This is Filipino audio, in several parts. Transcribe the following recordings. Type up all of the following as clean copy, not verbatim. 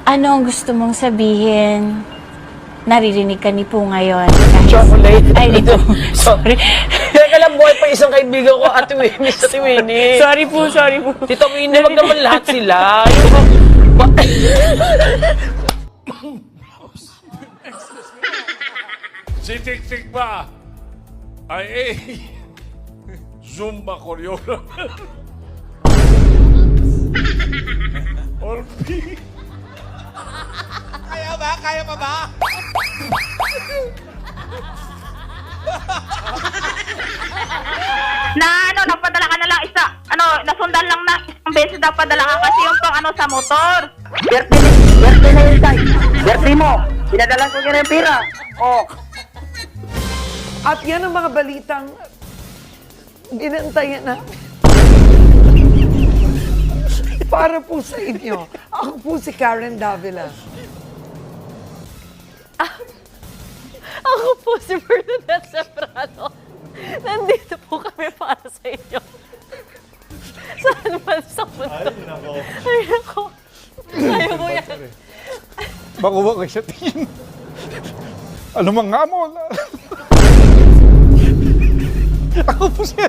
Ano ang gusto mong sabihin? Naririnig ka ni Po ngayon. Chocolate. Ay, dito. Sorry. Teka lang, buhay pa isang kaibigan ko, Ate Winnie, sa Ate Winnie. Sorry po, sorry po. Tito Winnie, wag naman lahat sila. Si Tik-Tik ba ay Zumba choreographer? Or B? Kaya ba? Kaya pa ba? Napadala ka na lang nasundan lang na isang beses daw padala ka kasi yung pang sa motor. Birthday na yun, Tay. Birthday mo. Pinadala ko ka ng pera. Oh. At yan ang mga balitang binantayan natin. Para po sa inyo. Ako po si Karen Davila. Ako po si Bernadette Sembrano. Nandito po kami para sa inyo. Saan man sa mundo. Ay, nako. Ayaw mo yan. Makuha ko siya tingin. Ano mang hamon? Ako po siya.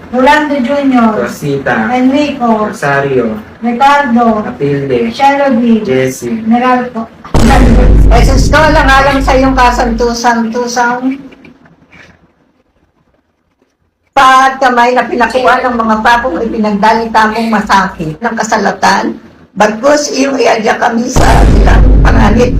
Rolando Jr., Rosita. Enrico, Rosario. Ricardo, Matilde. Shelby, Jessie. Meralco. Ay, sus ko, alang-alang sa iyong kasantusang-tusang paat kamay na pinakuha ng mga papong ipinagdalita mong masakit ng kasalatan. Bagkus iyong iadya kami sa ilang panganit.